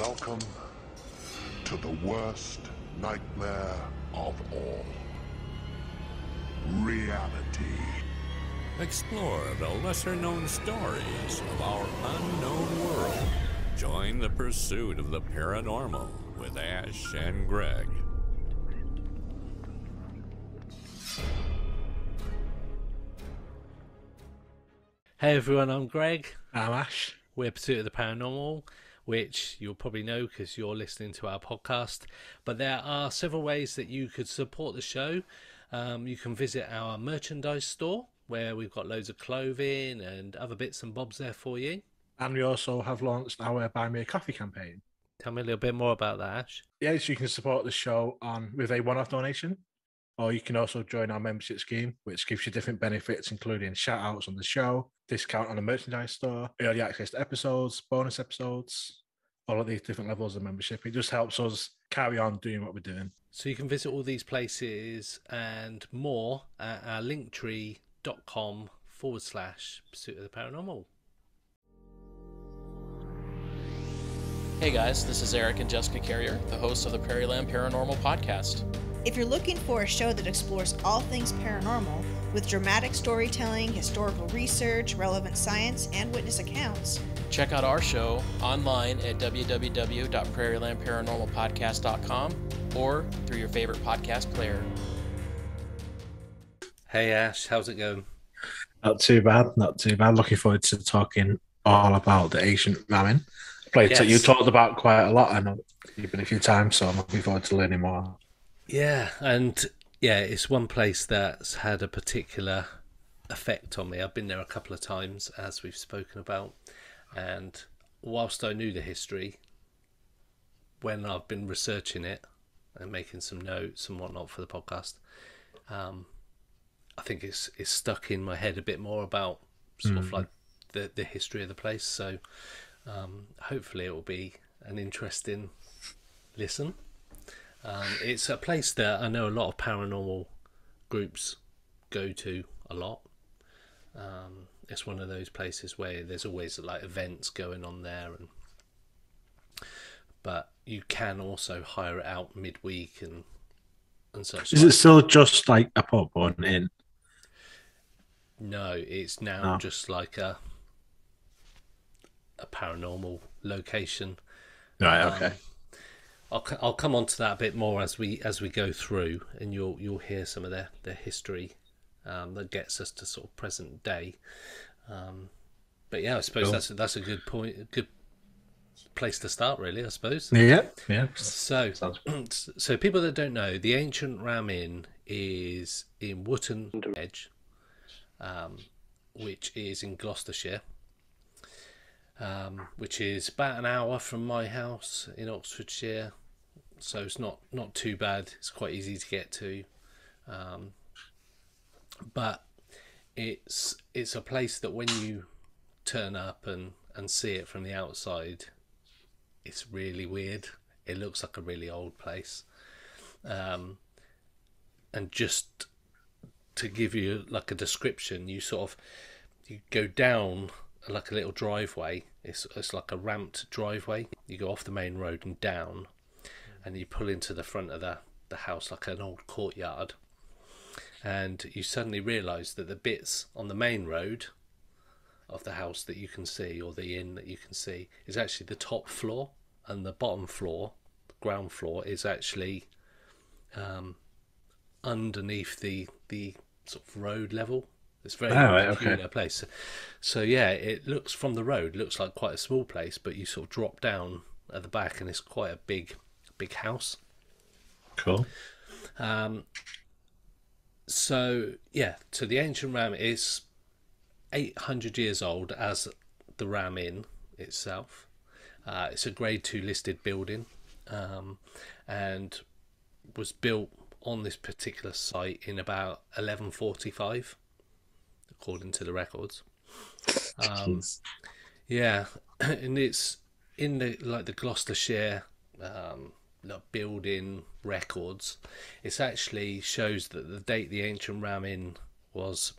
Welcome to the worst nightmare of all. Reality. Explore the lesser-known stories of our unknown world. Join the pursuit of the paranormal with Ash and Greg. Hey everyone, I'm Greg. I'm Ash. We're Pursuit of the Paranormal, which you'll probably know because you're listening to our podcast. But there are several ways that you could support the show. You can visit our merchandise store, where we've got loads of clothing and other bits and bobs there for you. And we also have launched our Buy Me a Coffee campaign. Tell me a little bit more about that, Ash. Yes, you can support the show with a one-off donation, or you can also join our membership scheme, which gives you different benefits, including shout-outs on the show, discount on the merchandise store, early access to episodes, bonus episodes, all of these different levels of membership. It just helps us carry on doing what we're doing. So you can visit all these places and more at our linktree.com/Pursuit of the Paranormal. Hey guys, this is Eric and Jessica Carrier, the hosts of the Prairieland Paranormal Podcast. If you're looking for a show that explores all things paranormal, with dramatic storytelling, historical research, relevant science, and witness accounts, check out our show online at www.prairielandparanormalpodcast.com or through your favorite podcast player. Hey Ash, how's it going? Not too bad, not too bad. Looking forward to talking all about the ancient ramen. Place that you talked about quite a lot. I know you've been a few times, so I'm looking forward to learning more. Yeah, and yeah, it's one place that's had a particular effect on me. I've been there a couple of times, as we've spoken about, and whilst I knew the history, when I've been researching it and making some notes and whatnot for the podcast, I think it's stuck in my head a bit more about sort of like the history of the place. So hopefully it will be an interesting listen. It's a place that I know a lot of paranormal groups go to a lot. It's one of those places where there's always like events going on there, but you can also hire it out midweek and such. Is it still just like a pub or an inn? No, it's now just like a paranormal location. Right. Okay. I'll come on to that a bit more as we go through, and you'll hear some of their history that gets us to sort of present day. But yeah, I suppose that's a good point, a good place to start, really. I suppose. Yeah. So people that don't know, the Ancient Ram Inn is in Wootton Edge, which is in Gloucestershire. Which is about an hour from my house in Oxfordshire, so it's not too bad. It's quite easy to get to, but it's a place that when you turn up and see it from the outside, it's really weird. It looks like a really old place, and just to give you like a description, you go down like a little driveway. It's like a ramped driveway. You go off the main road and down, and you pull into the front of the house like an old courtyard, and you suddenly realise that the bits on the main road of the house that you can see, or the inn that you can see, is actually the top floor, and the bottom floor, the ground floor, is actually underneath the sort of road level. It's a very peculiar place. So yeah, it looks from the road, looks like quite a small place, but you sort of drop down at the back and it's quite a big house. Cool. So the Ancient Ram is 800 years old as the Ram Inn itself. It's a Grade 2 listed building, and was built on this particular site in about 1145. According to the records. And it's in the Gloucestershire building records. It actually shows that the date the Ancient Ram Inn was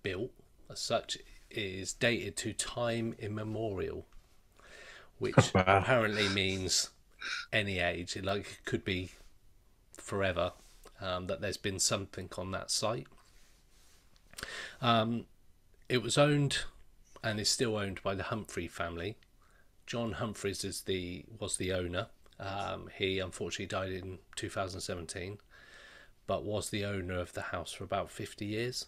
built as such is dated to time immemorial, which Wow. apparently means any age. It could be forever. That there's been something on that site. It was owned and is still owned by the Humphrey family. John Humphreys was the owner. He unfortunately died in 2017, but was the owner of the house for about 50 years.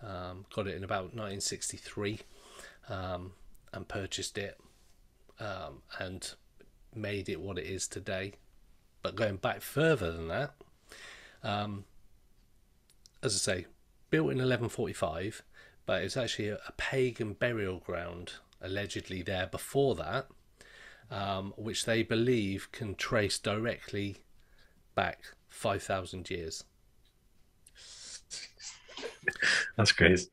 Got it in about 1963, and purchased it, and made it what it is today. But going back further than that, as I say, built in 1145, but it's actually a pagan burial ground allegedly there before that, which they believe can trace directly back 5,000 years. That's crazy.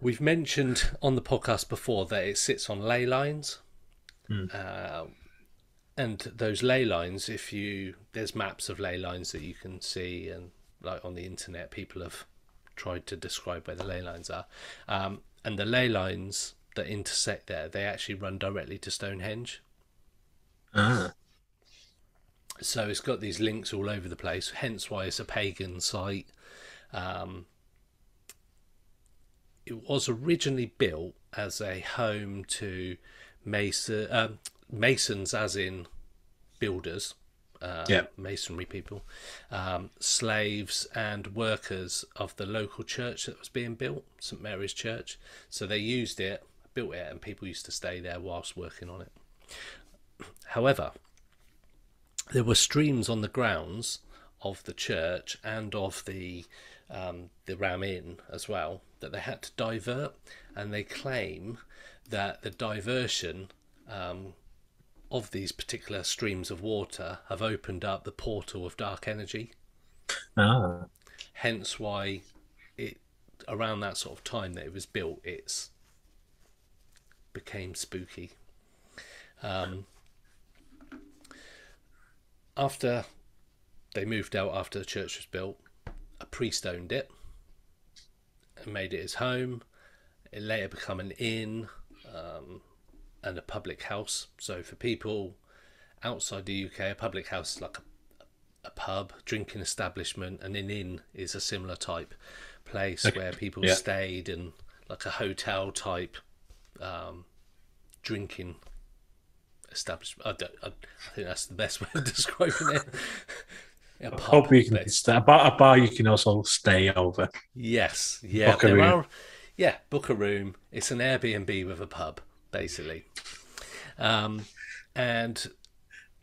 We've mentioned on the podcast before that it sits on ley lines. And those ley lines, there's maps of ley lines that you can see, and like on the internet, people have tried to describe where the ley lines are. And the ley lines that intersect there, they actually run directly to Stonehenge. So it's got these links all over the place, hence why it's a pagan site. It was originally built as a home to masons, as in builders, masonry people, slaves and workers of the local church that was being built, St Mary's Church. So they built it, and people used to stay there whilst working on it. However, there were streams on the grounds of the church and of the Ram Inn as well that they had to divert, and they claim that the diversion of these particular streams of water have opened up the portal of dark energy. Hence why around that sort of time that it was built, it became spooky. After they moved out, after the church was built, a priest owned it and made it his home. It later became an inn, and a public house. So for people outside the UK, a public house is like a pub, drinking establishment, and an inn is a similar type place where people stayed, and like a hotel type drinking establishment. I think that's the best way of describing it. A pub, you can stay. A bar you can also stay over. Yes, yeah. Book a room. Book a room. It's an Airbnb with a pub, basically. And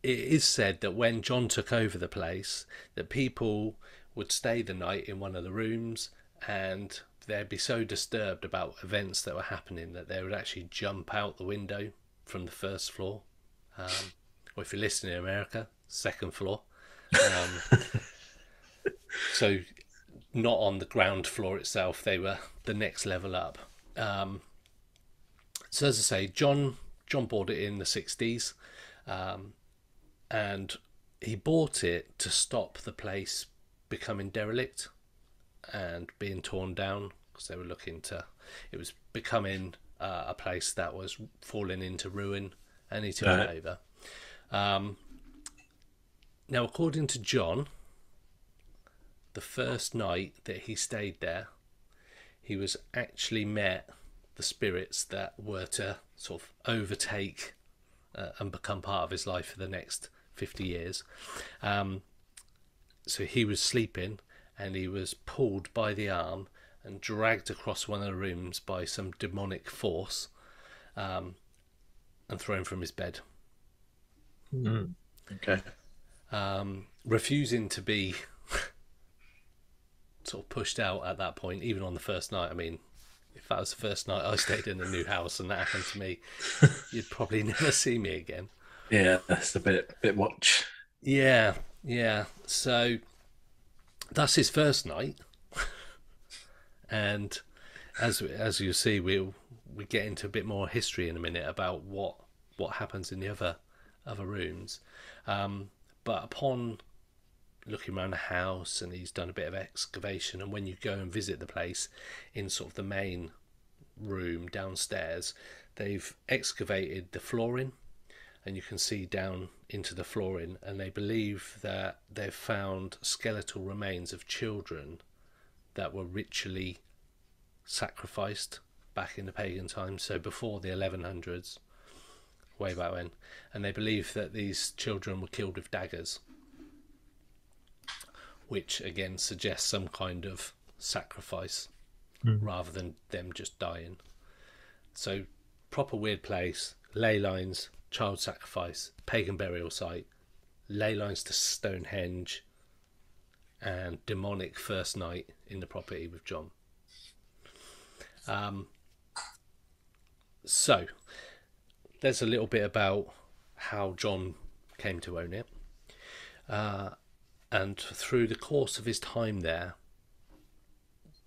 it is said that when John took over the place, that people would stay the night in one of the rooms, and they'd be so disturbed about events that were happening that they would actually jump out the window from the first floor. Or if you're listening in America, second floor. So not on the ground floor itself, they were the next level up. So as I say, John bought it in the 60s, and he bought it to stop the place becoming derelict and being torn down, because they were it was becoming a place that was falling into ruin, and he took it over. Now, according to John, the first night that he stayed there, he was actually met the spirits that were to sort of overtake and become part of his life for the next 50 years. So he was sleeping, and he was pulled by the arm and dragged across one of the rooms by some demonic force, and thrown from his bed. Okay. Refusing to be sort of pushed out at that point, even on the first night. I mean, if that was the first night I stayed in a new house and that happened to me, you'd probably never see me again. Yeah, that's a bit much. Yeah. So that's his first night, and as you see, we get into a bit more history in a minute about what happens in the other rooms. But upon looking around the house, and he's done a bit of excavation, and when you go and visit the place in sort of the main room downstairs, they've excavated the flooring, and you can see down into the flooring, and they believe that they've found skeletal remains of children that were ritually sacrificed back in the pagan times, so before the 1100s, way back when, and they believe that these children were killed with daggers, which again suggests some kind of sacrifice rather than them just dying. So proper weird place, ley lines, child sacrifice, pagan burial site, ley lines to Stonehenge, and demonic first night in the property with John. So there's a little bit about how John came to own it, and through the course of his time there,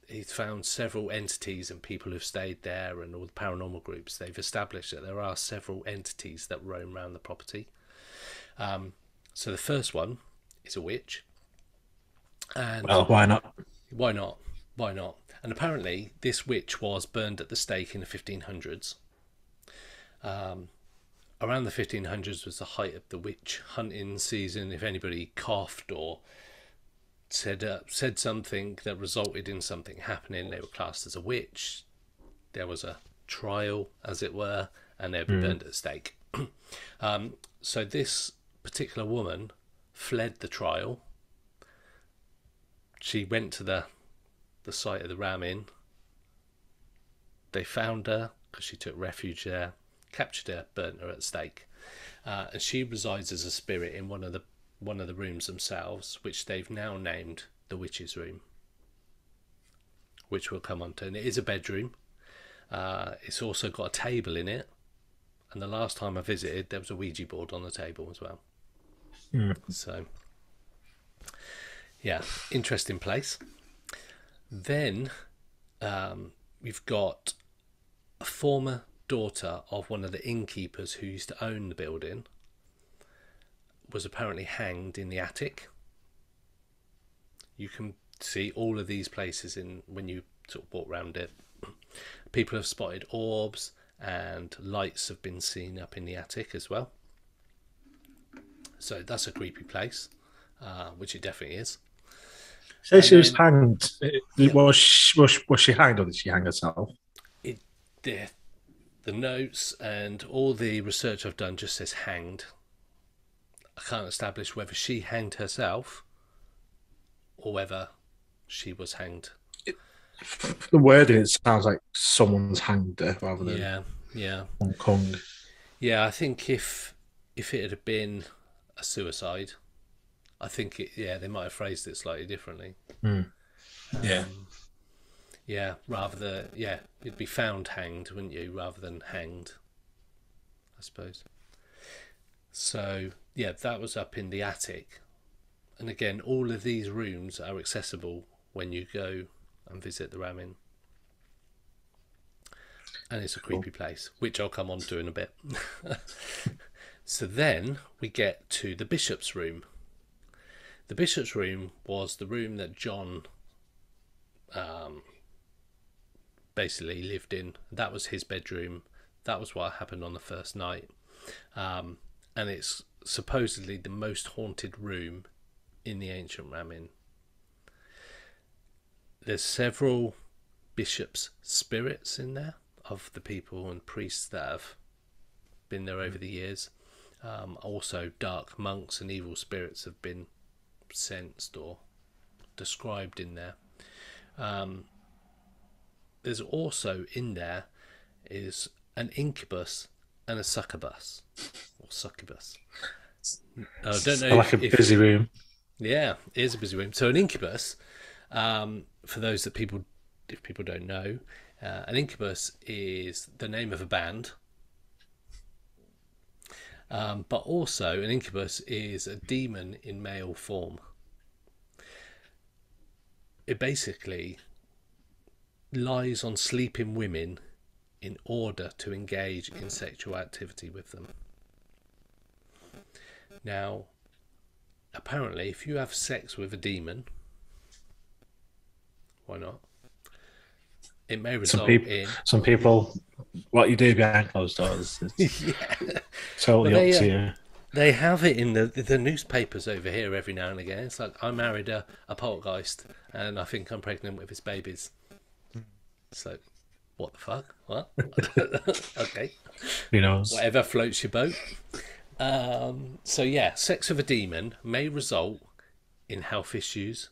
he's found several entities and people who've stayed there, and all the paranormal groups. They've established that there are several entities that roam around the property. So the first one is a witch. And well, why not? Why not? Why not? And apparently this witch was burned at the stake in the 1500s. Around the 1500s was the height of the witch hunting season. If anybody coughed or said something that resulted in something happening, they were classed as a witch. There was a trial, as it were, and they'd be burned at the stake. So this particular woman fled the trial. She went to the site of the ramming. They found her because she took refuge there, captured her, burnt her at the stake, and she resides as a spirit in one of the rooms themselves, which they've now named the witch's room, which we'll come on to. And it is a bedroom. It's also got a table in it, and the last time I visited there was a Ouija board on the table as well. So yeah, interesting place. Then we've got a former daughter of one of the innkeepers who used to own the building, was apparently hanged in the attic. You can see all of these places in when you sort of walk around it. People have spotted orbs, and lights have been seen up in the attic as well. So that's a creepy place, which it definitely is. So she was hanged. Was she hanged, or did she hang herself? The notes and all the research I've done just says hanged. I can't establish whether she hanged herself or whether she was hanged. The wording, it sounds like someone's hanged her rather than Hong Kong. Yeah, I think if it had been a suicide, I think they might have phrased it slightly differently. You'd be found hanged, wouldn't you, rather than hanged, I suppose. So yeah, that was up in the attic, and again, all of these rooms are accessible when you go and visit the ramming, and it's a creepy place, which I'll come on to in a bit. So then we get to the bishop's room. The bishop's room was the room that John basically lived in. That was his bedroom. That was what happened on the first night. And it's supposedly the most haunted room in the ancient ramming. There's several bishops' spirits in there of the people and priests that have been there over the years. Also dark monks and evil spirits have been sensed or described in there. There's also in there is an incubus and a succubus, or succubus. I don't know. Like a busy room. Yeah, it is a busy room. So an incubus, for those that if people don't know, an incubus is the name of a band. But also an incubus is a demon in male form. It basically lies on sleeping women in order to engage in sexual activity with them. Now, apparently, if you have sex with a demon, why not? It may Some result people, in some people, what you do behind closed doors is yeah. totally Well, up to you. They have it in the newspapers over here every now and again. It's like, I married a poltergeist and I think I'm pregnant with his babies. So, what the fuck? What? Okay. Who knows? Whatever floats your boat. So yeah, sex with a demon may result in health issues,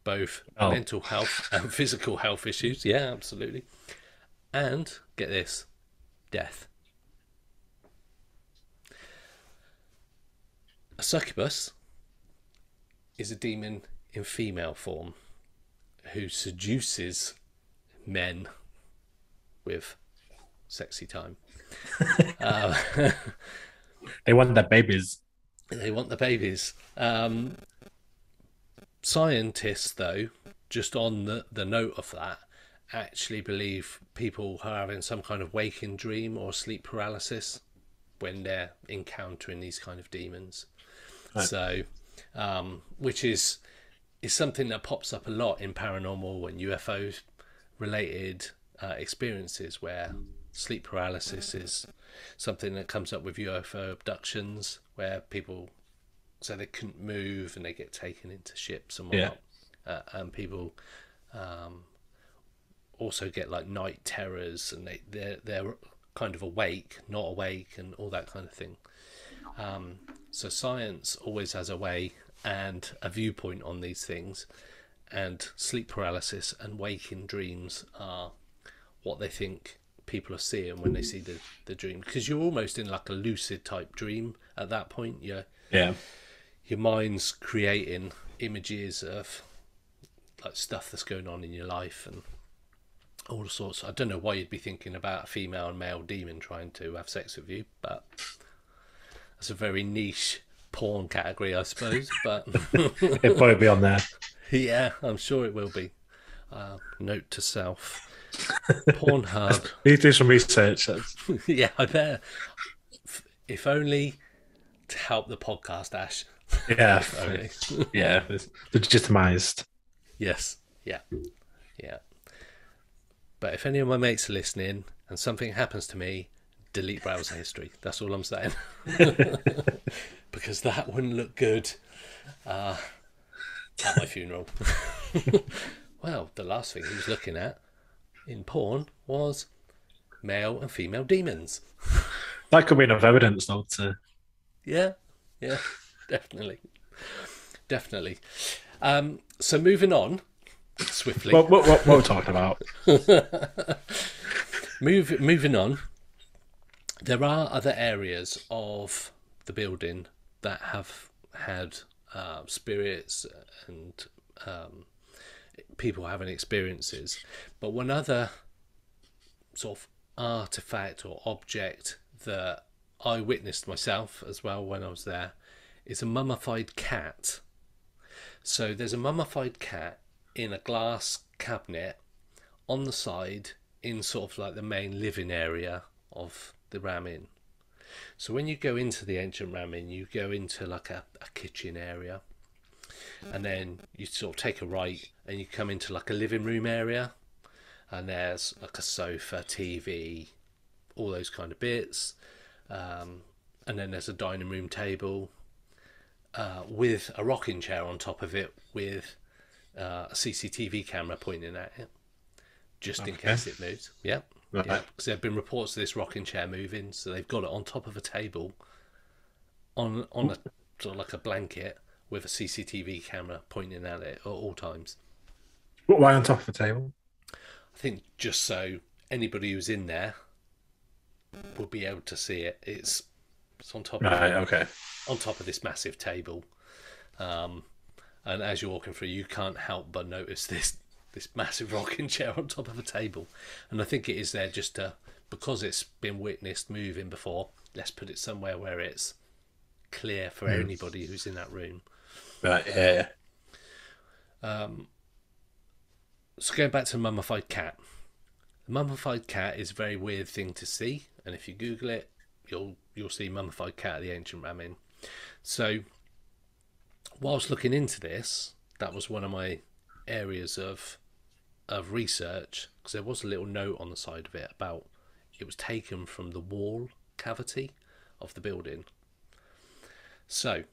both Oh. mental health and physical health issues. Yeah, absolutely. And, get this, death. A succubus is a demon in female form who seduces men with sexy time. They want their babies. They want the babies. Scientists, though, just on the note of that, actually believe people are having some kind of waking dream or sleep paralysis when they're encountering these kind of demons. Right. So, which is something that pops up a lot in paranormal and UFO related experiences, where sleep paralysis is something that comes up with UFO abductions, where people say they couldn't move and they get taken into ships and whatnot. And people also get like night terrors, and they're kind of awake, not awake, and all that kind of thing. So science always has a way and a viewpoint on these things, and sleep paralysis and waking dreams are what they think people are seeing when they see the dream, because you're almost in like a lucid type dream at that point. Your mind's creating images of like stuff that's going on in your life and all sorts. I don't know why you'd be thinking about a female and male demon trying to have sex with you, but that's a very niche porn category, I suppose. But it'll probably be on there. Yeah, I'm sure it will be. Note to self: Pornhub. Need to do some research. Yeah, I bet. If only to help the podcast, Ash. Yeah, yeah, legitimized. Yes, yeah. But if any of my mates are listening and something happens to me, delete browser history. That's all I'm saying. Because that wouldn't look good at my funeral. Well, the last thing he was looking at in porn was male and female demons. That could be enough evidence, though, to... Yeah, definitely. So moving on swiftly. What we're talking about? Moving on. There are other areas of the building that have had spirits and people having experiences, but one other sort of artifact or object that I witnessed myself as well when I was there is a mummified cat. So there's a mummified cat in a glass cabinet on the side in sort of like the main living area of the Ramin. So when you go into the ancient Ramin, you go into like a kitchen area, and then you sort of take a right and you come into like a living room area, and there's like a sofa, TV, all those kind of bits, and then there's a dining room table with a rocking chair on top of it with a CCTV camera pointing at it, just in case it moves. Yeah. Right. Yeah, because there have been reports of this rocking chair moving, so they've got it on top of a table, on a sort of like a blanket with a CCTV camera pointing at it at all times. Why on top of the table? I think just so anybody who's in there will be able to see it. It's on top on top of this massive table, and as you're walking through, you can't help but notice this massive rocking chair on top of a table. And I think it is there just to, because it's been witnessed moving before, let's put it somewhere where it's clear for anybody who's in that room. Right, yeah. So going back to the mummified cat. The mummified cat is a very weird thing to see, and if you Google it, you'll see mummified cat at the ancient Ramin. So whilst looking into this, that was one of my areas of of research, because there was a little note on the side of it about it was taken from the wall cavity of the building. So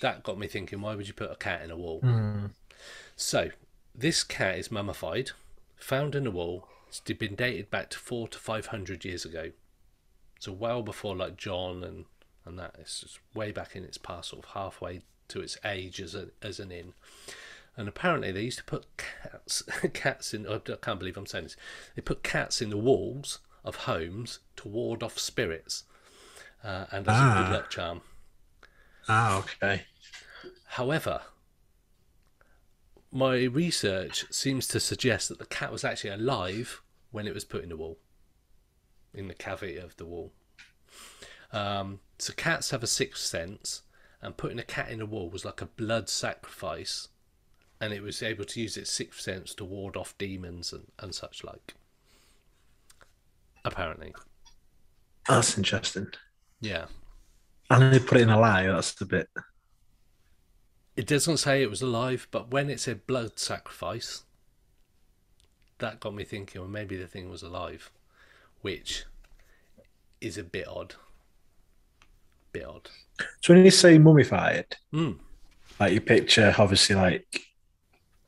that got me thinking, why would you put a cat in a wall? So this cat is mummified, found in a wall. It's been dated back to 400 to 500 years ago. So well before like John and that. It's just way back in its past, sort of halfway to its age as an inn. And apparently they used to put cats in, I can't believe I'm saying this, they put cats in the walls of homes to ward off spirits and as a good luck charm. Okay. However, my research seems to suggest that the cat was actually alive when it was put in the wall, in the cavity of the wall. So cats have a sixth sense, and putting a cat in a wall was like a blood sacrifice, and it was able to use its sixth sense to ward off demons and such like. Apparently. That's interesting. Yeah. And they put it in alive, that's the bit. It doesn't say it was alive, but when it said blood sacrifice, that got me thinking, well, maybe the thing was alive, which is a bit odd. So when you say mummified, like you picture obviously like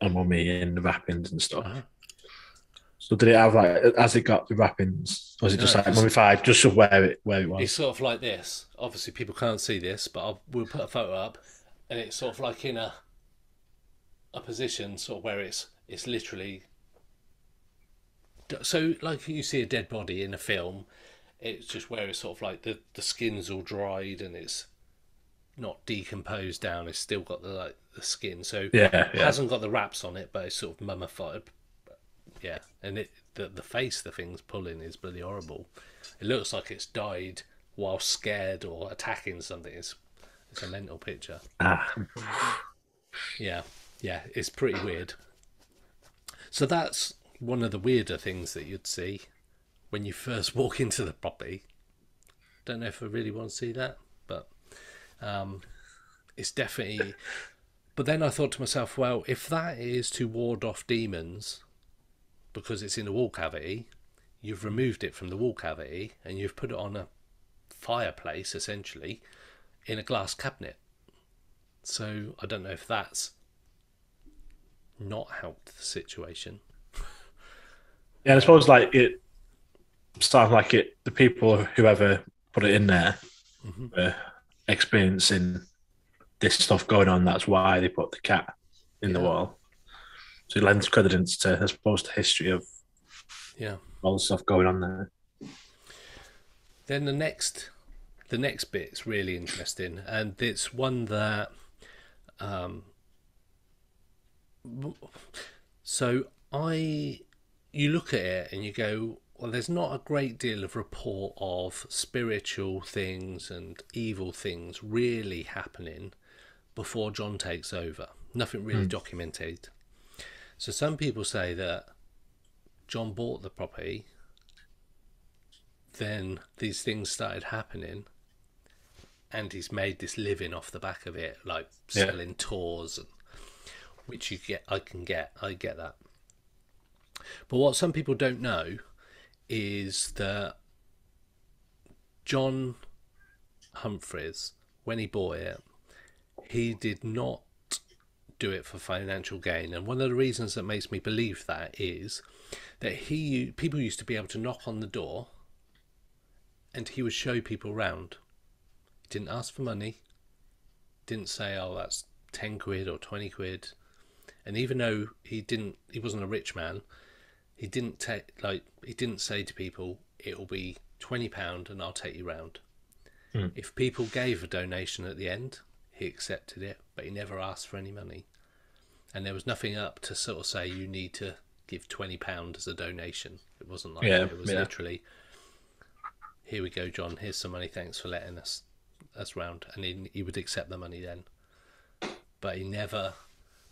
a mummy in the wrappings and stuff. So did it have like, as it got the wrappings, or was it just like mummified, just of where it was? It's sort of like this. Obviously, people can't see this, but we'll put a photo up, and it's sort of like in a position, sort of where it's literally. So, like you see a dead body in a film, it's just where it's sort of like the skin's all dried and it's not decomposed down. It's still got the skin, so it hasn't got the wraps on it, but it's sort of mummified. Yeah, and the face the thing's pulling is bloody horrible. It looks like it's died while scared or attacking something. It's a mental picture. Yeah, it's pretty weird. So that's one of the weirder things that you'd see when you first walk into the property. Don't know if I really want to see that, but it's definitely. But then I thought to myself, well, if that is to ward off demons, because it's in the wall cavity, you've removed it from the wall cavity and you've put it on a fireplace, essentially, in a glass cabinet. So I don't know if that's not helped the situation. Yeah, I suppose like it sounds like the people, whoever put it in there, were experiencing this stuff going on. That's why they put the cat in the wall. So it lends credence to, I suppose, the history of all the stuff going on there. Then the next bit's really interesting, and it's one that you look at it and you go, well, there's not a great deal of report of spiritual things and evil things really happening before John takes over. Nothing really documented. So some people say that John bought the property, then these things started happening, and he's made this living off the back of it, like selling tours, and, which you get. I get that. But what some people don't know is that John Humphreys, when he bought it, he did not do it for financial gain. And one of the reasons that makes me believe that is that people used to be able to knock on the door and he would show people around. He didn't ask for money, didn't say, oh, that's 10 quid or 20 quid. And even though he wasn't a rich man, he didn't say to people, it'll be £20 and I'll take you round. If people gave a donation at the end, he accepted it, but he never asked for any money. And there was nothing up to sort of say you need to give £20 as a donation. It wasn't like that. It was literally, here we go, John, here's some money, thanks for letting us round. And he would accept the money then. But he never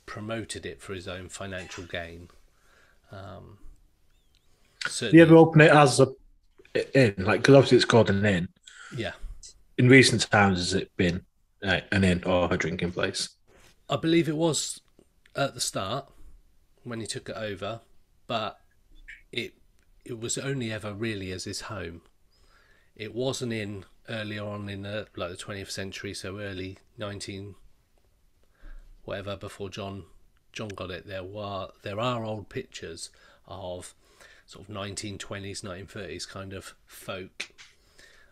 promoted it for his own financial gain. Do you ever open it as a inn? Like, because obviously it's called an inn. Yeah. In recent times, has it been an inn or a drinking place? I believe it was at the start when he took it over. but it was only ever really as his home. It wasn't in earlier on in the 20th century, so early 19 whatever before John got it. There are old pictures of sort of 1920s, 1930s kind of folk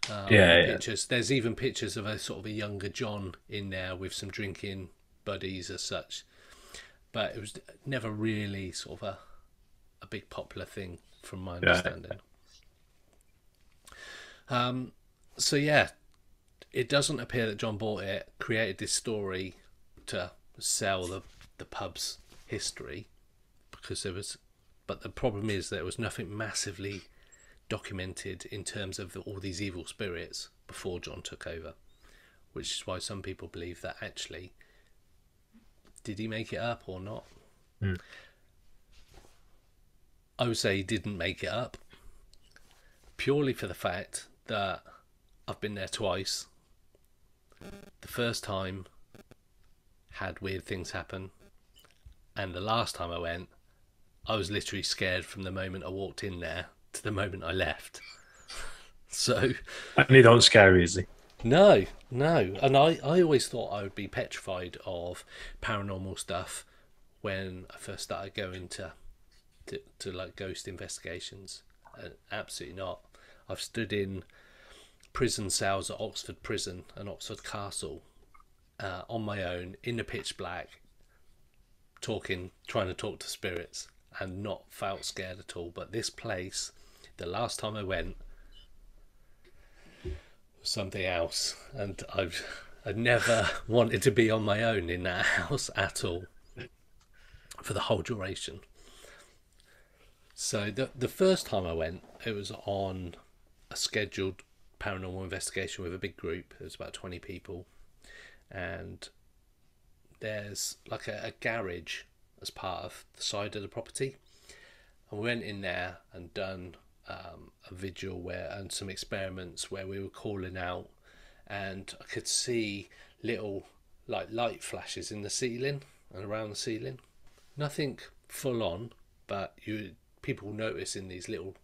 pictures. There's even pictures of a sort of a younger John in there with some drinking buddies as such, but it was never really sort of a big popular thing from my understanding. So yeah, it doesn't appear that John bought it, created this story to sell the pub's history, because there was, but the problem is there was nothing massively documented in terms of all these evil spirits before John took over, which is why some people believe that actually, did he make it up or not? I would say he didn't make it up, purely for the fact that I've been there twice. The first time had weird things happen, and the last time I went, I was literally scared from the moment I walked in there to the moment I left. So, and they don't scare easy. No, and I always thought I would be petrified of paranormal stuff when I first started going to like ghost investigations. Absolutely not. I've stood in prison cells at Oxford Prison and Oxford Castle on my own in the pitch black, trying to talk to spirits, and not felt scared at all. But this place, the last time I went, was something else, and I'd never wanted to be on my own in that house at all for the whole duration. So the first time I went, it was on a scheduled paranormal investigation with a big group. It was about 20 people, and there's like a garage as part of the side of the property, and we went in there and done a vigil and some experiments where we were calling out, and I could see little like light flashes in the ceiling and around the ceiling. Nothing full on, but people noticing these little,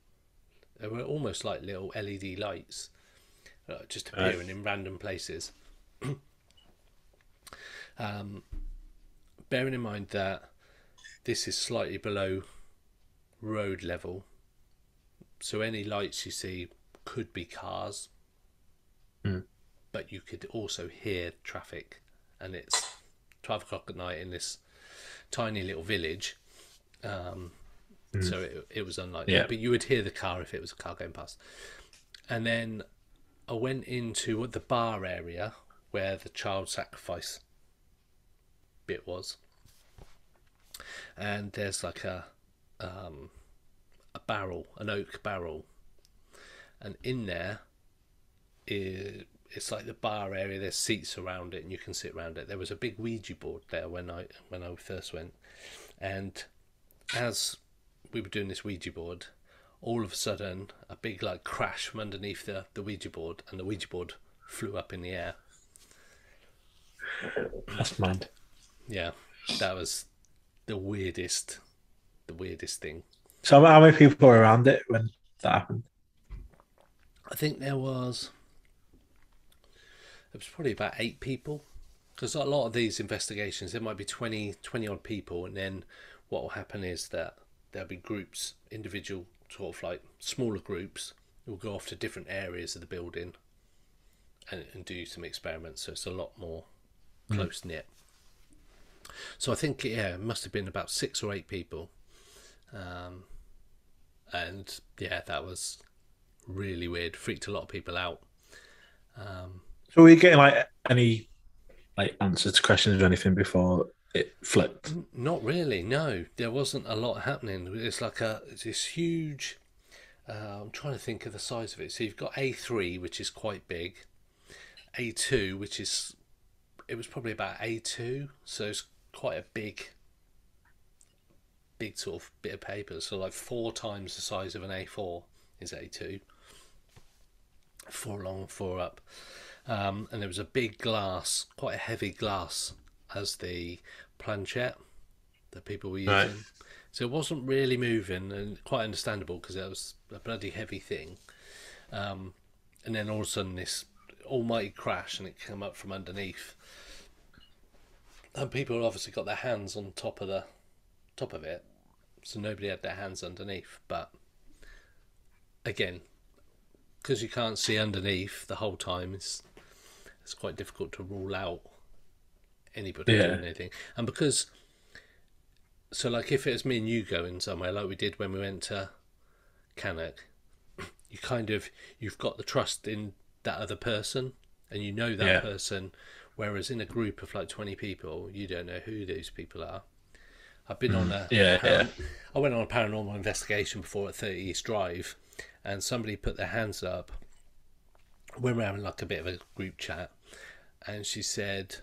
they were almost like little LED lights just appearing in random places. Bearing in mind that this is slightly below road level, so any lights you see could be cars, but you could also hear traffic, and it's 12 o'clock at night in this tiny little village, so it was unlikely, but you would hear the car if it was a car going past. And then I went into the bar area where the child sacrifice bit was, and there's like a barrel, an oak barrel, and in there it's like the bar area. There's seats around it, and you can sit around it. There was a big Ouija board there when I first went, and as we were doing this Ouija board, all of a sudden a big like crash from underneath the Ouija board, and the Ouija board flew up in the air. That's mad. Yeah, that was the weirdest thing. So how many people were around it when that happened? I think there was probably about 8 people, because a lot of these investigations, there might be 20 odd people, and then what will happen is that there'll be groups, individual sort of like smaller groups, who will go off to different areas of the building and do some experiments, so it's a lot more close knit. So I think it must have been about 6 or 8 people, and that was really weird, freaked a lot of people out. So were you getting like any like answers to questions or anything before it flipped? Not really, no. There wasn't a lot happening. It's like it's this huge, I'm trying to think of the size of it. So you've got A3, which is quite big, A2, which is, it was probably about A2, so it's quite a big sort of bit of paper. So like 4 times the size of an A4 is A2. 4 long, 4 up. And there was a big glass, quite a heavy glass, as the planchette that people were using. So it wasn't really moving, and quite understandable because it was a bloody heavy thing. And then all of a sudden this almighty crash, and it came up from underneath. And people obviously got their hands on top of it, so nobody had their hands underneath. But again, because you can't see underneath the whole time, it's quite difficult to rule out anybody doing anything. And because, so like if it was me and you going somewhere like we did when we went to Cannock, you've got the trust in that other person, and you know that person, whereas in a group of like 20 people, you don't know who those people are. I've been on I went on a paranormal investigation before at 30 East Drive, and somebody put their hands up when we were having like a bit of a group chat, and she said,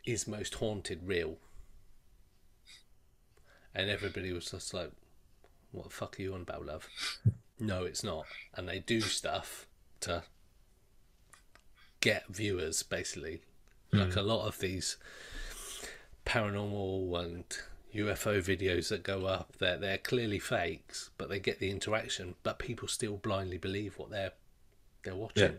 "Is Most Haunted real?" And everybody was just like, "What the fuck are you on about, love?" No, it's not. And they do stuff to get viewers, basically. Like a lot of these paranormal and UFO videos that go up, they're clearly fakes, but they get the interaction, but people still blindly believe what they're watching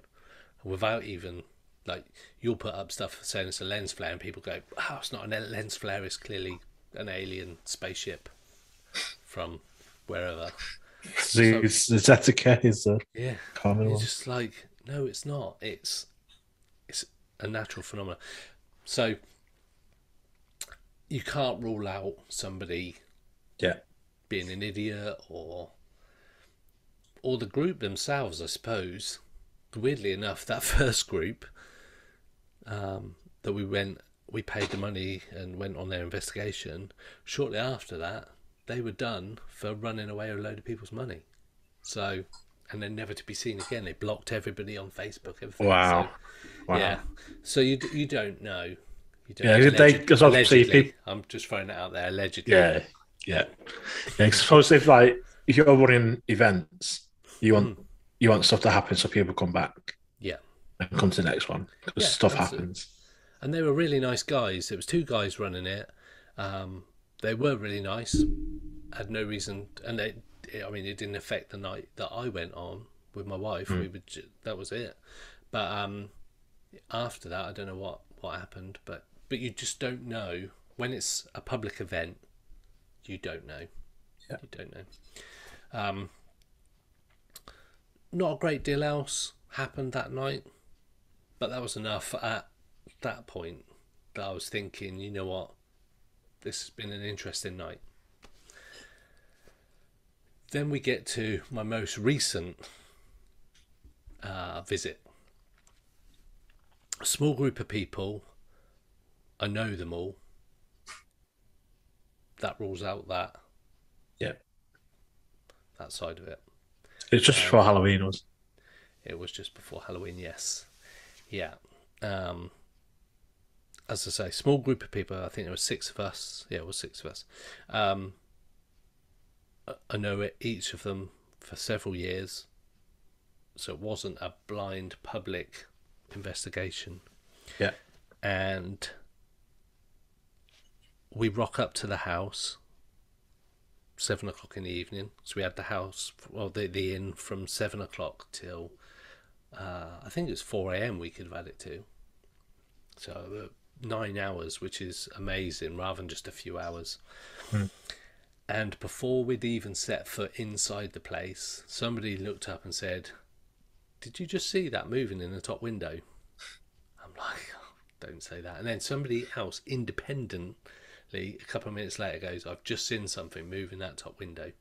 without even, like, you'll put up stuff saying it's a lens flare and people go, "Oh, it's not a lens flare, it's clearly an alien spaceship from wherever." Is that the case? Yeah, Common it's one. just like, no, it's not. It's a natural phenomenon. So you can't rule out somebody being an idiot or the group themselves, I suppose. Weirdly enough, that first group that we paid the money and went on their investigation, shortly after that, they were done for running away with a load of people's money. So, and then never to be seen again. They blocked everybody on Facebook. Everything. Wow. Yeah. So you don't know. You don't because obviously allegedly. I'm just throwing it out there. Allegedly. Yeah. Suppose if you're running events, you want stuff to happen so people come back. Yeah. And come to the next one because stuff happens. And they were really nice guys. It was two guys running it. They were really nice. Had no reason, and it didn't affect the night that I went on with my wife. That was it. But after that, I don't know what happened. But you just don't know when it's a public event. You don't know. Yeah. You don't know. Not a great deal else happened that night, but that was enough at that point that I was thinking, you know what, this has been an interesting night. Then we get to my most recent visit. A small group of people. I know them all. That rules out that. Yeah. That side of it. It's just before Halloween, was it? Was just before Halloween, yes. Yeah. As I say, small group of people. I think there were 6 of us. Yeah, it was 6 of us. I know each of them for several years, so it wasn't a blind public investigation. Yeah. And we rock up to the house 7 o'clock in the evening. So we had the house, well, the inn from 7 o'clock till I think it was 4 a.m. we could have had it to. So 9 hours, which is amazing, rather than just a few hours. And before we'd even set foot inside the place, somebody looked up and said, "Did you just see that moving in the top window?" I'm like, oh, don't say that. And then somebody else independently, a couple of minutes later, goes, "I've just seen something move in that top window."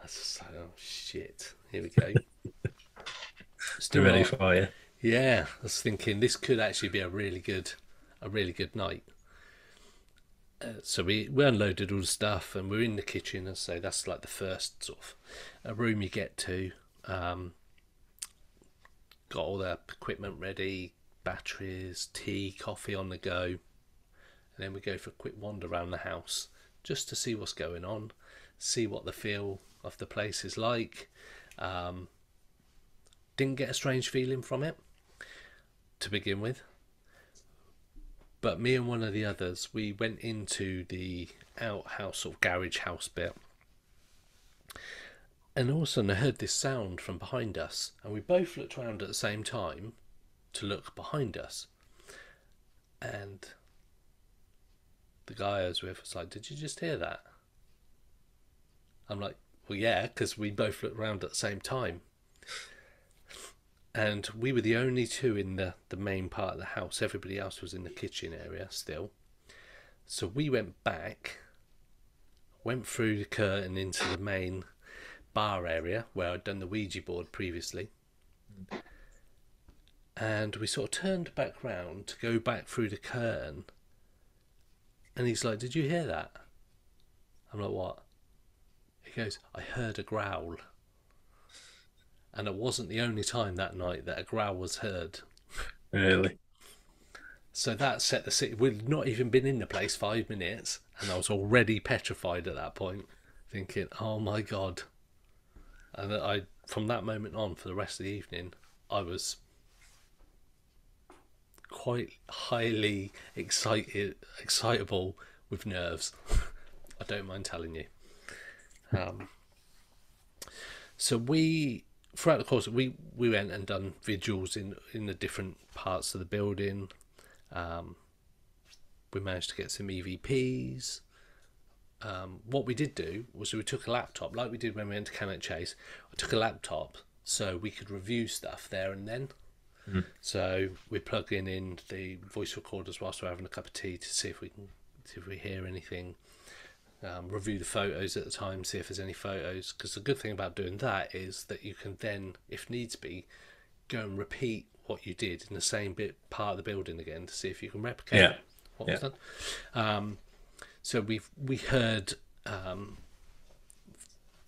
I was just like, oh shit, here we go. Still ready for you. Yeah, I was thinking this could actually be a really good night. So we unloaded all the stuff and we're in the kitchen, and so that's like the first sort of room you get to. Got all the equipment ready, batteries, tea, coffee on the go, and then we go for a quick wander around the house just to see what's going on, see what the feel of the place is like. Didn't get a strange feeling from it to begin with, But me and one of the others, we went into the outhouse or garage house bit. And all of a sudden I heard this sound from behind us. And we both looked around at the same time to look behind us. And the guy I was with was like, "Did you just hear that?" I'm like, "Well, yeah, because we both looked around at the same time." And we were the only two in the main part of the house. Everybody else was in the kitchen area still. So we went back, went through the curtain into the main bar area where I'd done the Ouija board previously. And we sort of turned back round to go back through the curtain. And he's like, "Did you hear that?" I'm like, "What?" He goes, "I heard a growl." And it wasn't the only time that night that a growl was heard. Really? So that set the city. We'd not even been in the place 5 minutes, and I was already petrified at that point, thinking, "Oh my God." And I, from that moment on, for the rest of the evening, I was quite highly excitable with nerves. I don't mind telling you. So throughout the course, we went and done vigils in the different parts of the building. We managed to get some EVPs. What we did do was we took a laptop, like we did when we went to Cannock Chase. I took a laptop so we could review stuff there and then. So we're plugging in the voice recorders whilst we're having a cup of tea to see if we hear anything. Review the photos at the time, see if there's any photos. Because the good thing about doing that is that you can then, if needs be, go and repeat what you did in the same part of the building again to see if you can replicate what was done. So we heard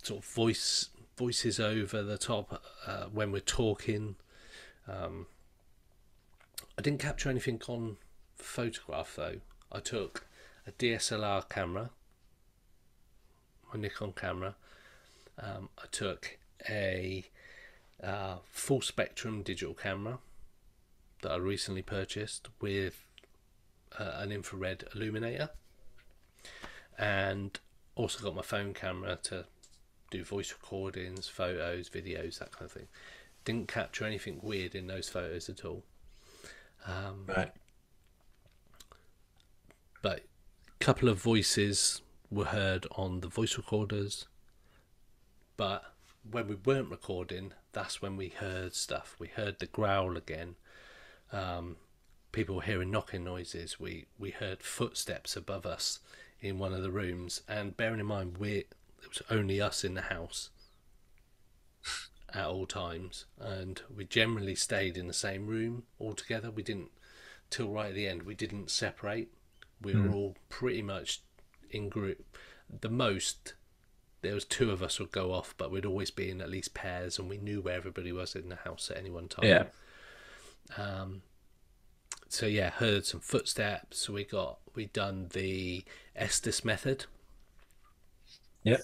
sort of voices over the top when we're talking. I didn't capture anything on photograph though. I took a DSLR camera, my Nikon camera. I took a full spectrum digital camera that I recently purchased with an infrared illuminator, and also got my phone camera to do voice recordings, photos, videos, that kind of thing. Didn't capture anything weird in those photos at all. Right. But a couple of voices were heard on the voice recorders. But when we weren't recording, that's when we heard stuff. We heard the growl again. People were hearing knocking noises. We heard footsteps above us in one of the rooms. And bearing in mind, it was only us in the house at all times, and we generally stayed in the same room all together. We didn't, till right at the end, we didn't separate. We were all pretty much in group. The most, there was 2 of us would go off, but we'd always be in at least pairs, and we knew where everybody was in the house at any one time. Yeah. So yeah, heard some footsteps. We done the Estes method. Yep.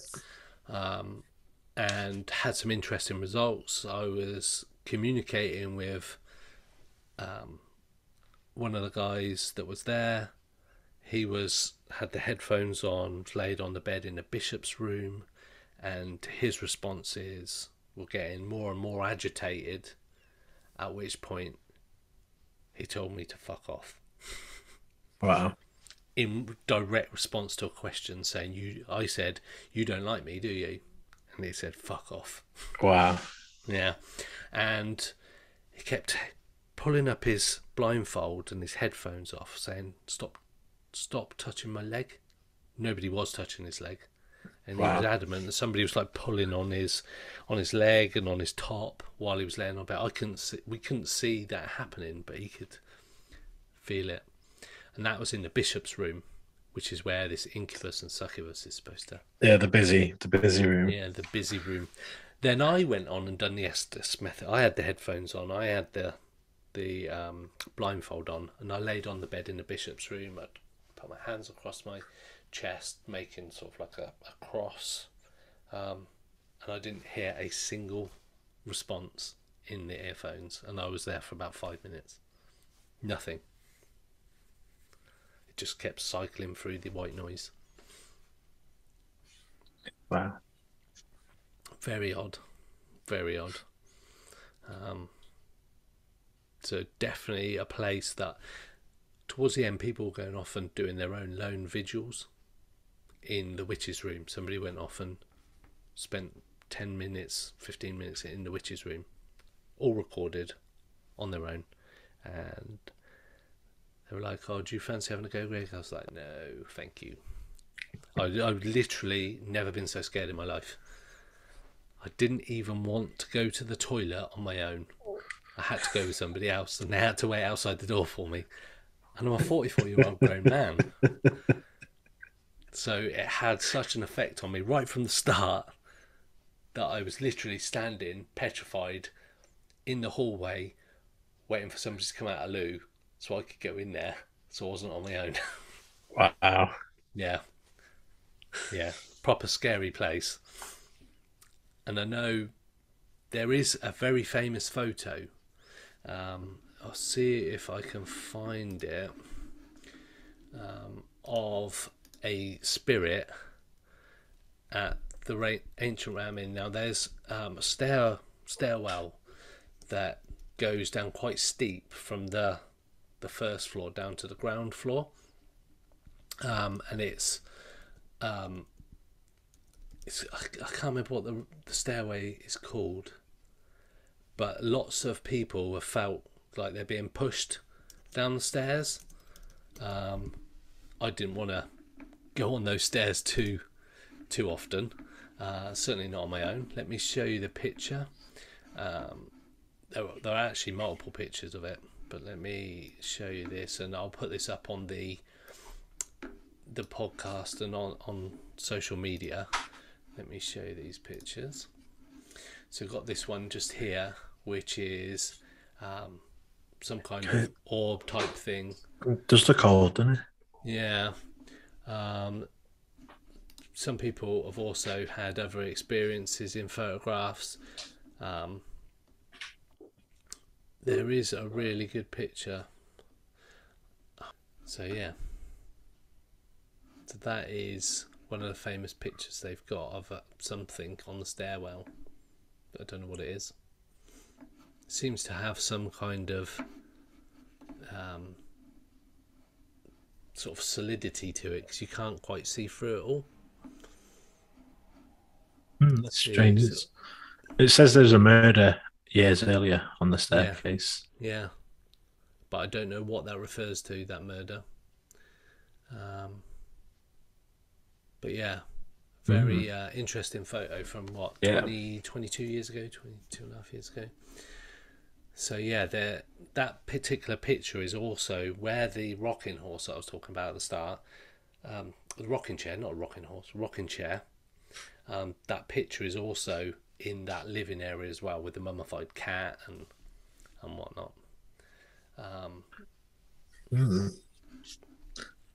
And had some interesting results. I was communicating with one of the guys that was there. He had the headphones on, laid on the bed in the bishop's room, and his responses were getting more and more agitated, at which point he told me to fuck off. Wow. In direct response to a question saying, I said, "You don't like me, do you?" And he said, "Fuck off." Wow. Yeah. And he kept pulling up his blindfold and his headphones off, saying, Stop touching my leg." Nobody was touching his leg. And he was adamant that somebody was like pulling on his leg and on his top while he was laying on bed. We couldn't see that happening, but he could feel it. And that was in the bishop's room, which is where this incubus and succubus is supposed to. Yeah, the busy room. Yeah, the busy room. Then I went on and done the Estes method. I had the headphones on. I had the blindfold on, and I laid on the bed in the bishop's room. I'd put my hands across my chest, making sort of like a cross, and I didn't hear a single response in the earphones, and I was there for about 5 minutes. Nothing. just kept cycling through the white noise. Wow. Very odd. Very odd. So definitely a place that towards the end people were going off and doing their own lone vigils in the witch's room. Somebody went off and spent 10 minutes, 15 minutes in the witch's room, all recorded on their own. And they were like, oh, do you fancy having a go, Greg? I was like, no, thank you. I've literally never been so scared in my life. I didn't even want to go to the toilet on my own. I had to go with somebody else, and they had to wait outside the door for me. And I'm a 44-year-old grown man. So it had such an effect on me right from the start that I was literally standing petrified in the hallway waiting for somebody to come out of loo so I could go in there so I wasn't on my own. Wow. Yeah. Proper scary place. And I know there is a very famous photo. I'll see if I can find it, of a spirit at the ancient Ram Inn. Now there's a stairwell that goes down quite steep from the first floor down to the ground floor, and it's I can't remember what the stairway is called, but lots of people have felt like they're being pushed down the stairs. I didn't want to go on those stairs too often, certainly not on my own. Let me show you the picture. There are actually multiple pictures of it, but let me show you this, and I'll put this up on the podcast and on social media. Let me show you these pictures. So I've got this one just here, which is some kind of orb type thing. Does look old, doesn't it? Yeah. Some people have also had other experiences in photographs. There is a really good picture. So yeah. So that is one of the famous pictures they've got of something on the stairwell. I don't know what it is. It seems to have some kind of sort of solidity to it because you can't quite see through it all. That's strange. It says there's a murder years earlier on the staircase. Yeah. But I don't know what that refers to, that murder. But yeah, very interesting photo from 22 years ago, 22 and a half years ago. So yeah, that particular picture is also where the rocking horse that I was talking about at the start, the rocking chair, not a rocking horse, rocking chair. That picture is also in that living area as well, with the mummified cat and whatnot.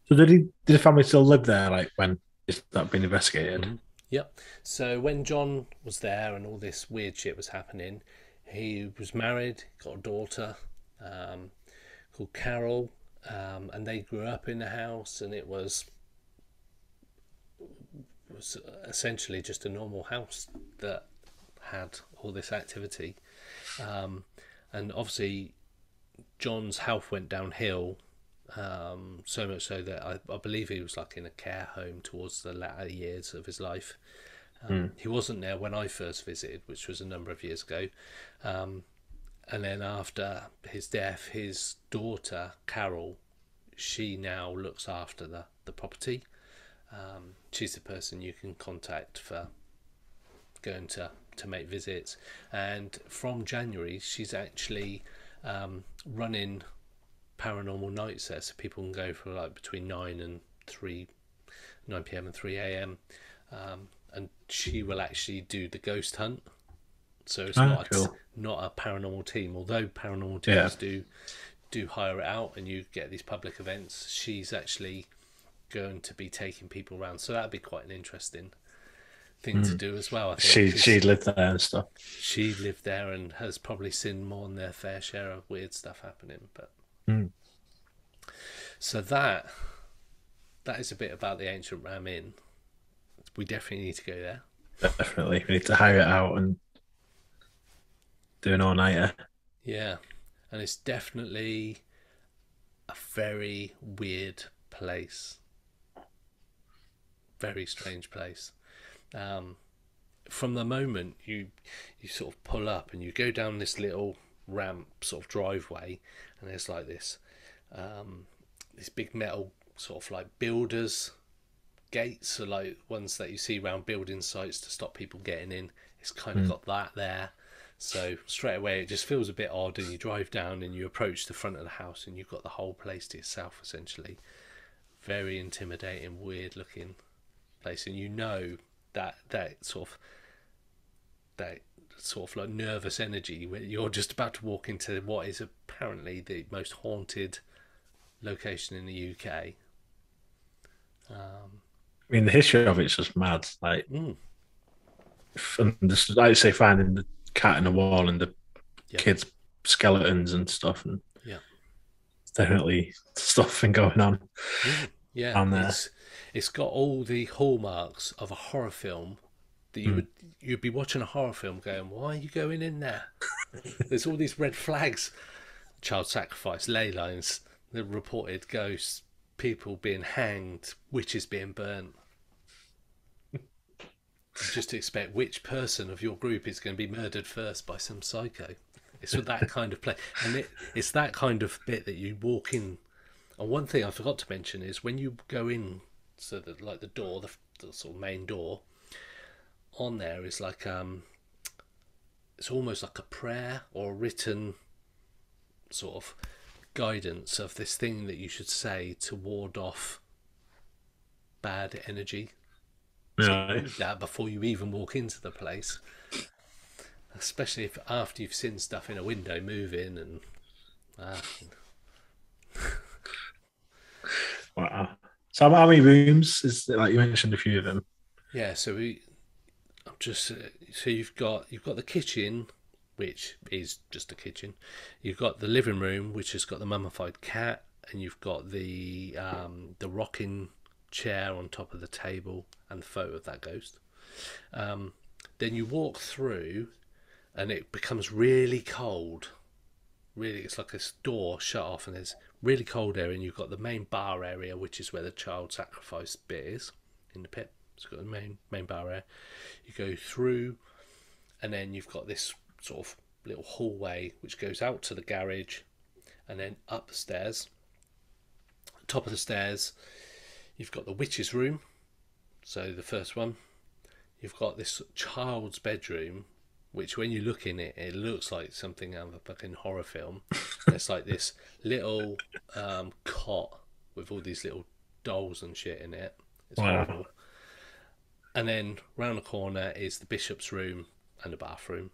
So did the family still live there, like when it's not been investigated? Mm-hmm. Yep. So when John was there and all this weird shit was happening, he was married, got a daughter called Carol, and they grew up in the house, and it was essentially just a normal house that had all this activity. And obviously John's health went downhill, so much so that I believe he was like in a care home towards the latter years of his life. He wasn't there when I first visited, which was a number of years ago. And then after his death, his daughter, Carol, she now looks after the property. She's the person you can contact for going to make visits. And from January, she's actually running paranormal nights there, so people can go for like between 9 p.m. and 3 a.m. And she will actually do the ghost hunt. So it's not a paranormal team, although paranormal teams do hire it out and you get these public events. She's actually going to be taking people around, so that'd be quite an interesting thing to do as well. I think she lived there and stuff. She lived there and has probably seen more than their fair share of weird stuff happening. But so that that is a bit about the Ancient Ram Inn. We definitely need to go there. Definitely. We need to hire it out and do an all-nighter. Yeah, and it's definitely a very weird place. Very strange place. From the moment you sort of pull up and you go down this little ramp sort of driveway, and there's like this big metal sort of like builders gates, are like ones that you see around building sites to stop people getting in. It's kind of got that there. So straight away it just feels a bit odd, and you drive down and you approach the front of the house and you've got the whole place to yourself essentially. Very intimidating, weird looking place, and you know that sort of like nervous energy where you're just about to walk into what is apparently the most haunted location in the UK. I mean, the history of it's just mad. Like, and just, like I say, finding the cat in the wall and the kids' skeletons and stuff, and it's definitely stuff been going on. Yeah, it's got all the hallmarks of a horror film that you'd be watching a horror film going, why are you going in there? There's all these red flags, child sacrifice, ley lines, the reported ghosts, people being hanged, witches being burnt. Just to expect which person of your group is going to be murdered first by some psycho. It's that kind of play, and it's that kind of bit that you walk in. And one thing I forgot to mention is when you go in, so that like the door, the sort of main door, on there is like it's almost like a prayer or a written sort of guidance of this thing that you should say to ward off bad energy. So you do that before you even walk into the place, especially if after you've seen stuff in a window move in and Wow. So how many rooms is it? Like you mentioned a few of them. Yeah, so so you've got the kitchen, which is just a kitchen. You've got the living room, which has got the mummified cat, and you've got the rocking chair on top of the table and the photo of that ghost. Then you walk through and it becomes really cold. Really, it's like a door shut off and there's really cold area, and you've got the main bar area, which is where the child sacrifice bit is in the pit. It's got the main bar area. You go through and then you've got this sort of little hallway which goes out to the garage and then up the stairs. Top of the stairs you've got the witch's room, so the first one. You've got this child's bedroom, which when you look in it, it looks like something out of a fucking horror film. It's like this little cot with all these little dolls and shit in it. It's horrible. And then round the corner is the bishop's room and the bathroom.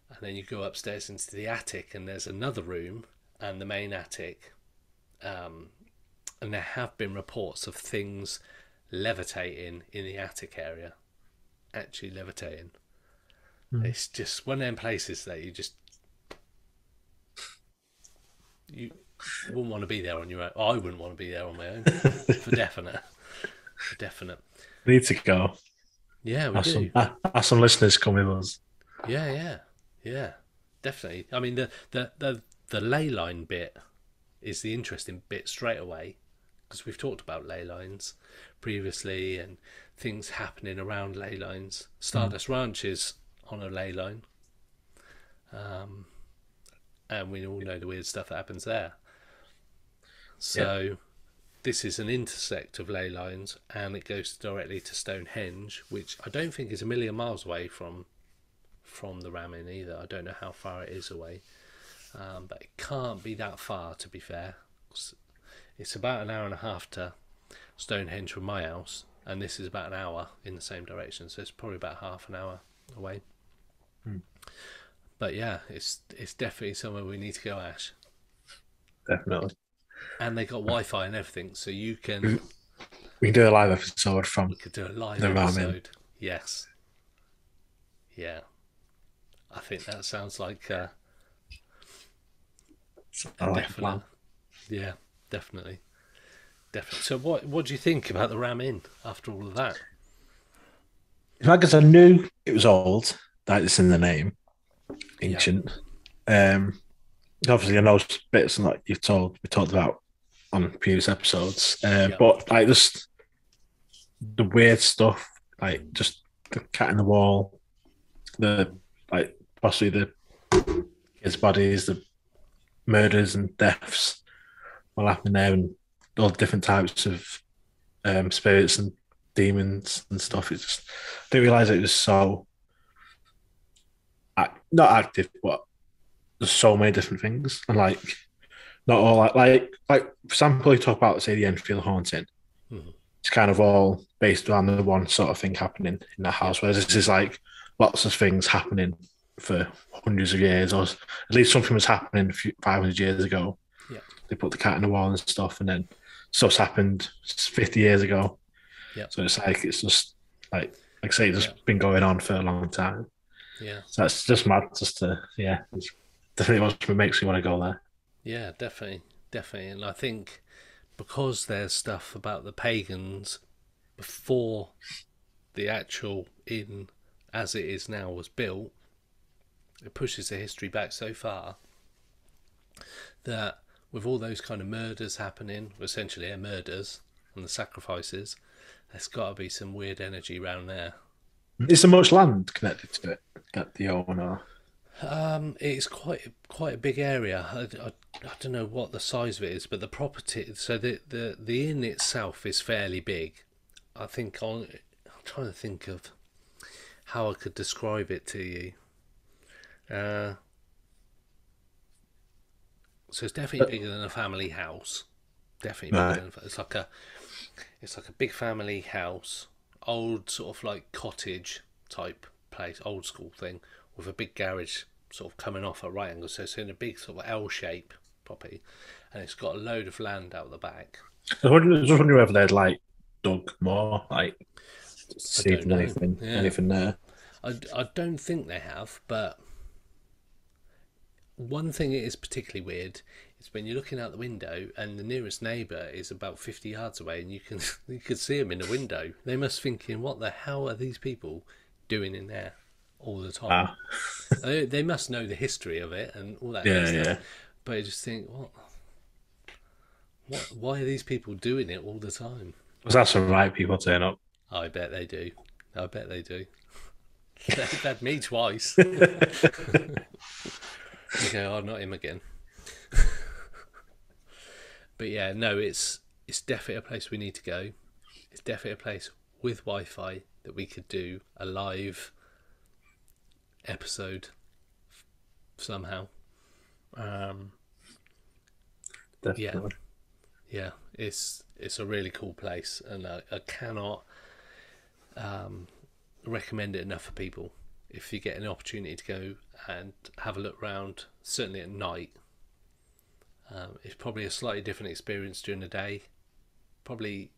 And then you go upstairs into the attic and there's another room and the main attic. And there have been reports of things levitating in the attic area. Actually levitating. It's just one of them places that you wouldn't want to be there on your own. I wouldn't want to be there on my own. For definite. We need to go. Yeah, we do. Have some listeners come with us. Yeah, definitely. I mean, the ley line bit is the interesting bit straight away, because we've talked about ley lines previously and things happening around ley lines. Stardust Ranch is on a ley line, and we all know the weird stuff that happens there. So this is an intersect of ley lines, and it goes directly to Stonehenge, which I don't think is a million miles away from the Ram Inn either. I don't know how far it is away, but it can't be that far, to be fair. It's about an hour and a half to Stonehenge from my house, and this is about an hour in the same direction, so it's probably about half an hour away. But yeah, it's definitely somewhere we need to go, Ash. Definitely. And they got Wi-Fi and everything, so you can. We can do a live episode from. We could do a live the episode. Yes. Yeah. I think that sounds like a definite. Yeah, definitely. definitely. So what do you think about the Ram Inn after all of that? Because I knew it was old, like it's in the name, ancient. Obviously, I know bits and like we talked about on previous episodes. But like just the weird stuff, like just the cat in the wall, the like possibly the kids' bodies, the murders and deaths all happening there, and all different types of spirits and demons and stuff. It's just I didn't realize it was so not active, but there's so many different things, and like not all like for example, you talk about say the Enfield haunting. Mm-hmm. It's kind of all based around the one sort of thing happening in the house, whereas this is like lots of things happening for hundreds of years, or at least something was happening 500 years ago. Yeah, they put the cat in the wall and stuff, and then stuff's happened 50 years ago. Yeah, so it's just like I say, it's just been going on for a long time. Yeah, so that's just mad. Just to it's definitely what makes me want to go there. Yeah, definitely, and I think because there's stuff about the pagans before the actual inn as it is now was built, it pushes the history back so far that with all those kind of murders happening, essentially they're murders and the sacrifices, there's got to be some weird energy around there. Is there much land connected to it that the owner? It's quite a big area. I don't know what the size of it is, but the property. So the inn itself is fairly big. I think I'm trying to think of how I could describe it to you. So it's definitely bigger than a family house. Definitely bigger than, it's like a big family house, old sort of like cottage type place, old school thing, with a big garage sort of coming off at right angles. So it's in a big sort of L shape property, and it's got a load of land out the back. I was just wondering whether they'd like dug more, like see if there's anything there. I don't think they have, but one thing that is particularly weird is when you're looking out the window and the nearest neighbour is about 50 yards away, and you can see them in the window. They must thinking, what the hell are these people doing in there all the time? They must know the history of it and all that kind of stuff. But I just think, why are these people doing it all the time? Was that some right people turn up? I bet they do. They've had me twice. You go, oh, not him again. But yeah, no, it's definitely a place we need to go. It's definitely a place with Wi-Fi that we could do a live episode somehow. Definitely. Yeah, it's a really cool place, and I cannot recommend it enough for people. If you get an opportunity to go and have a look round, certainly at night, it's probably a slightly different experience during the day. Probably,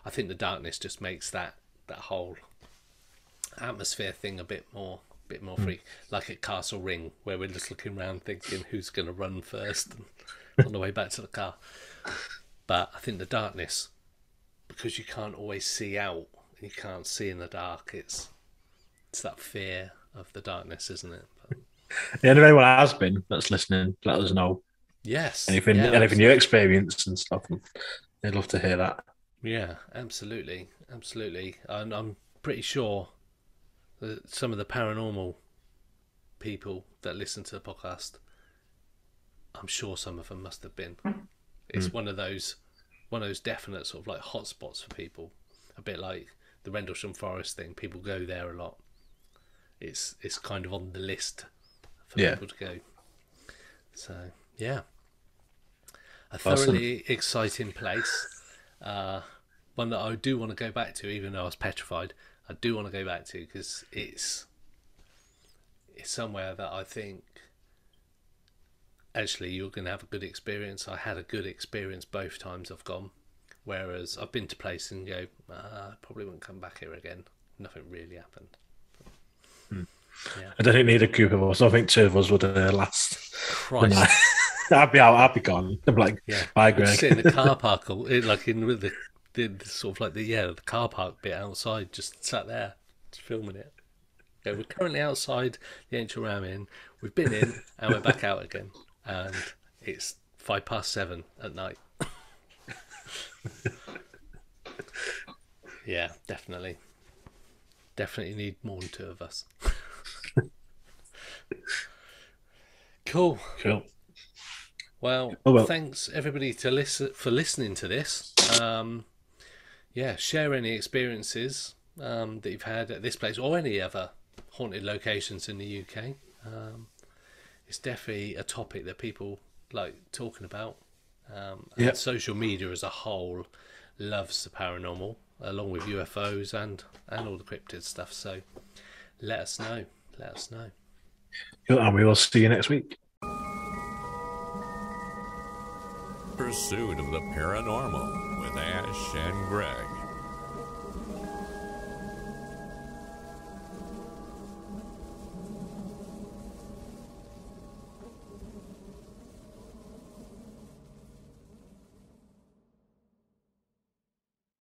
I think the darkness just makes that whole atmosphere thing a bit more free, like at Castle Ring, where we're just looking around thinking who's going to run first on the way back to the car. But I think the darkness, because you can't always see out, you can't see in the dark, it's that fear of the darkness, isn't it? But... Yeah, if anyone has been that's listening, let us know. Yes. Anything you experience and stuff, they'd love to hear that. Yeah, absolutely. And I'm pretty sure that some of the paranormal people that listen to the podcast, I'm sure some of them must have been. It's one of those definite sort of like hotspots for people. A bit like the Rendlesham Forest thing. People go there a lot. It's kind of on the list for people to go. So yeah, a thoroughly exciting place. One that I do want to go back to, even though I was petrified. I do want to go back to because it's somewhere that I think actually you're going to have a good experience. I had a good experience both times I've gone, whereas I've been to places and go, I probably wouldn't come back here again. Nothing really happened. Yeah. I don't need a group of us. I think two of us would last. Christ. I'd be gone. I'm like, Yeah, bye, I'd Greg. sit in the car park, like in with the sort of like the car park bit outside, just sat there, just filming it. Yeah, we're currently outside the Ancient Ram Inn. We've been in and we're back out again, and it's 7:05 at night. Yeah, definitely need more than two of us. Cool. Well, thanks everybody for listening to this. Yeah, share any experiences that you've had at this place or any other haunted locations in the UK. It's definitely a topic that people like talking about. And social media as a whole loves the paranormal, along with UFOs and all the cryptid stuff. So let us know. And we will see you next week. Pursuit of the Paranormal with Ash and Greg.